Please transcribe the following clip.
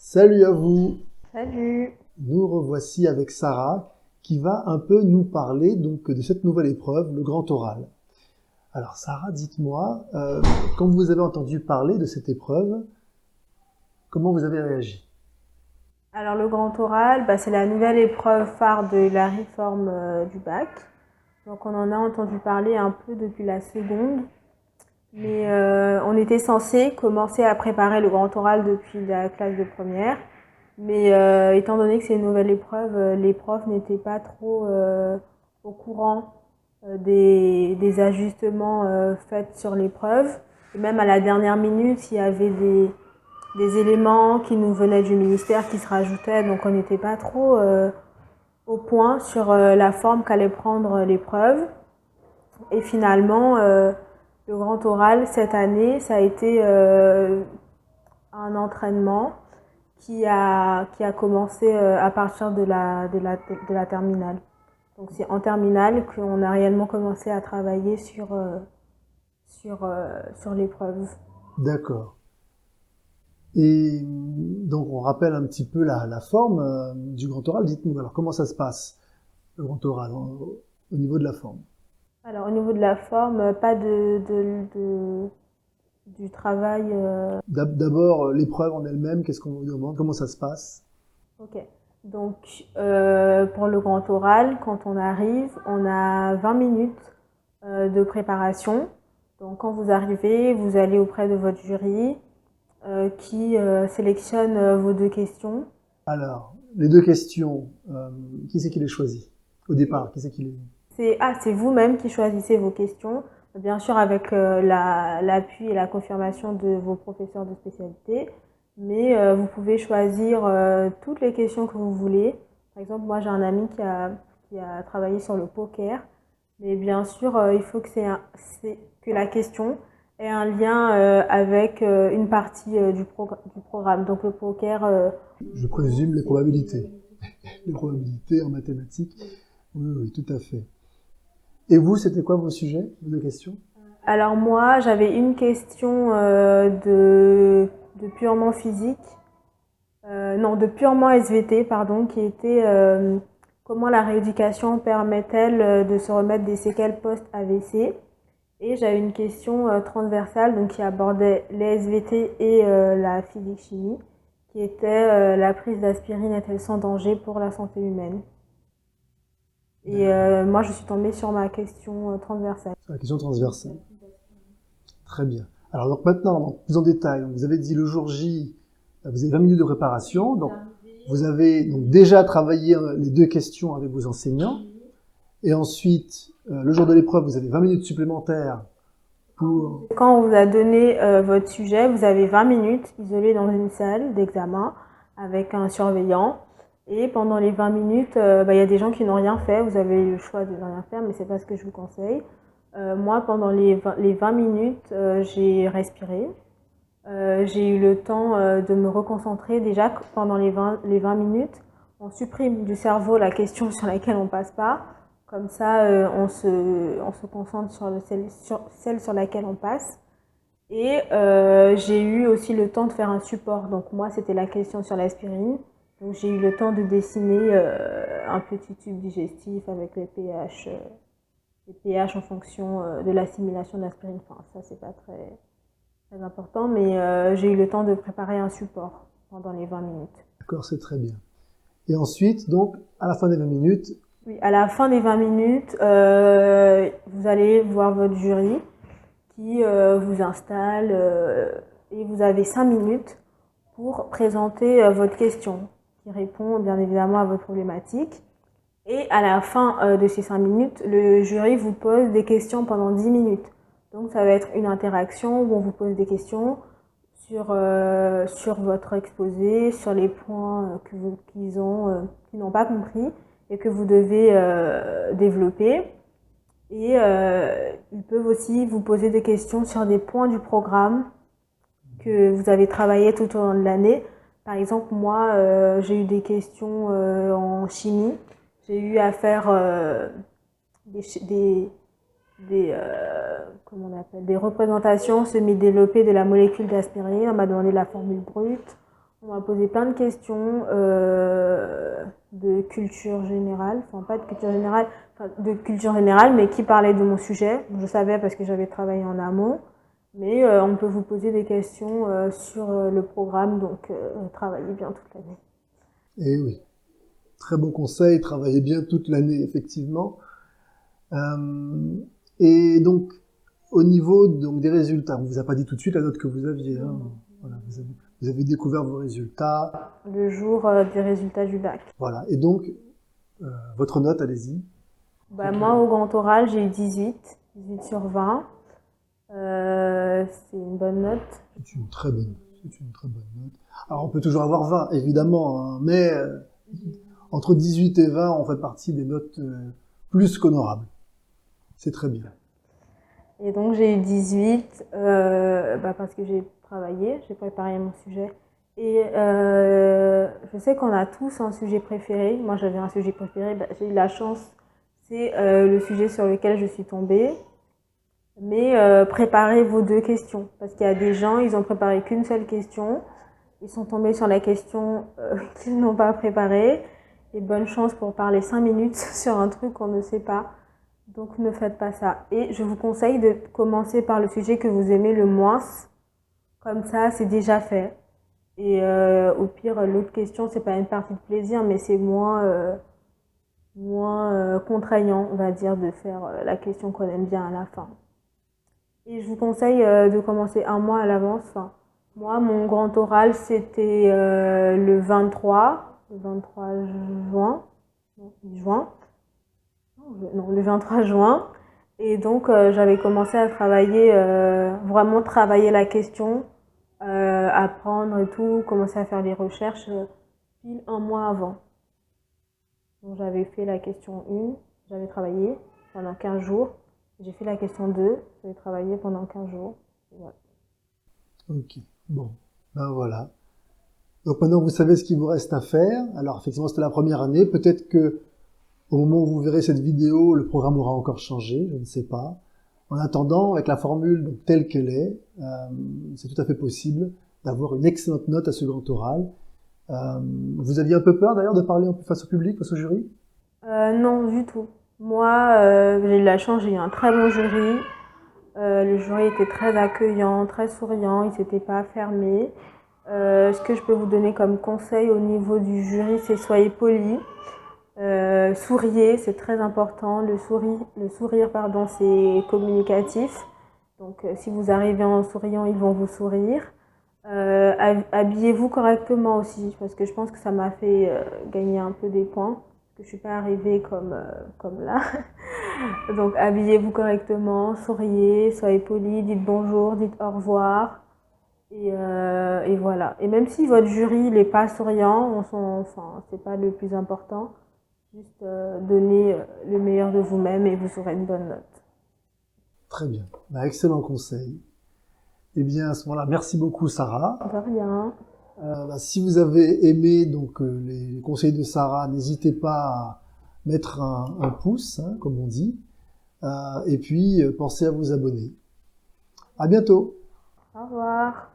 Salut à vous! Salut! Nous revoici avec Sarah qui va un peu nous parler donc de cette nouvelle épreuve, le grand oral. Alors Sarah, dites-moi, quand vous avez entendu parler de cette épreuve, comment vous avez réagi? Alors le grand oral, c'est la nouvelle épreuve phare de la réforme du bac. Donc on en a entendu parler un peu depuis la seconde, mais on était censé commencer à préparer le grand oral depuis la classe de première. Mais étant donné que c'est une nouvelle épreuve, les profs n'étaient pas trop au courant des ajustements faits sur l'épreuve. Et même à la dernière minute, il y avait des éléments qui nous venaient du ministère qui se rajoutaient, donc on n'était pas trop au point sur la forme qu'allait prendre l'épreuve. Et finalement, le grand oral cette année, ça a été un entraînement qui a commencé à partir de la terminale. Donc c'est en terminale qu'on a réellement commencé à travailler sur l'épreuve. D'accord. Et donc on rappelle un petit peu la forme du grand oral. Dites-nous alors comment ça se passe, le grand oral, au niveau de la forme. Alors au niveau de la forme, pas du travail. D'abord, l'épreuve en elle-même, qu'est-ce qu'on vous demande? Comment ça se passe? Ok. Donc pour le grand oral, quand on arrive, on a 20 minutes de préparation. Donc quand vous arrivez, vous allez auprès de votre jury qui sélectionne vos deux questions. Alors, les deux questions, qui c'est qui les choisit? Au départ, qui c'est qui les... C'est vous-même qui choisissez vos questions, bien sûr avec l'appui et la confirmation de vos professeurs de spécialité, mais vous pouvez choisir toutes les questions que vous voulez. Par exemple, moi j'ai un ami qui a travaillé sur le poker, mais bien sûr il faut que la question ait un lien avec une partie du programme. Donc le poker, Je présume les probabilités. Les probabilités en mathématiques. Oui, oui, tout à fait. Et vous, c'était quoi vos sujets, vos deux questions? alors moi, j'avais une question de purement physique, non, de purement SVT, pardon, qui était comment la rééducation permet-elle de se remettre des séquelles post-AVC. Et j'avais une question transversale donc, qui abordait les SVT et la physique-chimie, qui était la prise d'aspirine est-elle sans danger pour la santé humaine. Et moi, je suis tombée sur ma question transversale. Sur la question transversale. Très bien. Alors donc maintenant, donc, plus en détail, donc, vous avez dit le jour J, vous avez 20 minutes de préparation, donc vous avez donc déjà travaillé les deux questions avec vos enseignants, et ensuite, le jour de l'épreuve, vous avez 20 minutes supplémentaires pour... Quand on vous a donné votre sujet, vous avez 20 minutes isolé dans une salle d'examen avec un surveillant. Et pendant les 20 minutes, y a des gens qui n'ont rien fait. Vous avez le choix de ne rien faire, mais c'est pas ce que je vous conseille. Moi, pendant les 20 minutes, j'ai respiré. J'ai eu le temps de me reconcentrer. Déjà, pendant les 20 minutes, on supprime du cerveau la question sur laquelle on passe pas. Comme ça, on se concentre celle sur laquelle on passe. Et j'ai eu aussi le temps de faire un support. Donc moi, c'était la question sur l'aspirine. Donc j'ai eu le temps de dessiner un petit tube digestif avec les pH en fonction de l'assimilation de l'aspirine. Enfin, ça, c'est pas très important, mais j'ai eu le temps de préparer un support pendant les 20 minutes. D'accord, c'est très bien. Et ensuite, donc, à la fin des 20 minutes, Oui, à la fin des 20 minutes, vous allez voir votre jury qui vous installe et vous avez 5 minutes pour présenter votre question qui répond bien évidemment à votre problématique. Et à la fin de ces 5 minutes, le jury vous pose des questions pendant 10 minutes. Donc ça va être une interaction où on vous pose des questions sur votre exposé, sur les points qu'ils n'ont pas compris et que vous devez développer. Et ils peuvent aussi vous poser des questions sur des points du programme que vous avez travaillé tout au long de l'année. Par exemple, moi, j'ai eu des questions en chimie. J'ai eu à faire comment on appelle, des représentations semi-développées de la molécule d'aspirine. On m'a demandé la formule brute. On m'a posé plein de questions de culture générale, enfin pas de culture générale, enfin de culture générale, mais qui parlaient de mon sujet. Je savais parce que j'avais travaillé en amont, mais on peut vous poser des questions sur le programme, donc travaillez bien toute l'année. Et oui, très bon conseil, travaillez bien toute l'année, effectivement. Et donc, au niveau donc, des résultats, on ne vous a pas dit tout de suite la note que vous aviez. Hein. Voilà, vous avez découvert vos résultats. Le jour des résultats du bac. Voilà, et donc, votre note, allez-y. Bah, moi, au grand oral, j'ai eu 18 sur 20. C'est une bonne note. C'est une très bonne note. Alors, on peut toujours avoir 20, évidemment, hein, mais entre 18 et 20, on fait partie des notes plus qu'honorables. C'est très bien. Et donc, j'ai eu 18 parce que j'ai travaillé, j'ai préparé mon sujet. Et je sais qu'on a tous un sujet préféré. Moi, j'avais un sujet préféré. J'ai eu la chance. C'est le sujet sur lequel je suis tombée. Mais préparez vos 2 questions. Parce qu'il y a des gens, ils ont préparé qu'une seule question. Ils sont tombés sur la question qu'ils n'ont pas préparée. Et bonne chance pour parler 5 minutes sur un truc qu'on ne sait pas. Donc ne faites pas ça. Et je vous conseille de commencer par le sujet que vous aimez le moins. Comme ça, c'est déjà fait. Et au pire, l'autre question, c'est pas une partie de plaisir, mais c'est moins contraignant, on va dire, de faire la question qu'on aime bien à la fin. Et je vous conseille de commencer un mois à l'avance. Enfin, moi, mon grand oral, c'était le 23 juin. Le 23 juin. Et donc, j'avais commencé à travailler, vraiment travailler la question, apprendre et tout, commencer à faire les recherches pile un mois avant. Donc, j'avais fait la question 1, j'avais travaillé pendant 15 jours. J'ai fait la question 2, j'avais travaillé pendant 15 jours. Voilà. Ok, bon, ben voilà. Donc maintenant, vous savez ce qu'il vous reste à faire. Alors, effectivement, c'était la première année. Peut-être que au moment où vous verrez cette vidéo, le programme aura encore changé, je ne sais pas. En attendant, avec la formule donc, telle qu'elle est, c'est tout à fait possible d'avoir une excellente note à ce grand oral. Vous aviez un peu peur d'ailleurs de parler face au public, face au jury? Non, du tout. Moi, j'ai eu la chance, j'ai eu un très bon jury. Le jury était très accueillant, très souriant, il s'était pas fermé. Ce que je peux vous donner comme conseil au niveau du jury, c'est soyez polis. Souriez, c'est très important. Le sourire, c'est communicatif. Donc, si vous arrivez en souriant, ils vont vous sourire. Habillez-vous correctement aussi, parce que je pense que ça m'a fait gagner un peu des points, parce que je suis pas arrivée comme là. Donc, habillez-vous correctement, souriez, soyez polis, dites bonjour, dites au revoir. Et voilà. Et même si votre jury n'est pas souriant, c'est pas le plus important. Juste donnez le meilleur de vous-même et vous aurez une bonne note. Très bien. Excellent conseil. Eh bien, à ce moment-là, merci beaucoup, Sarah. De rien. Si vous avez aimé donc les conseils de Sarah, n'hésitez pas à mettre un pouce, hein, comme on dit. Et puis, pensez à vous abonner. À bientôt. Au revoir.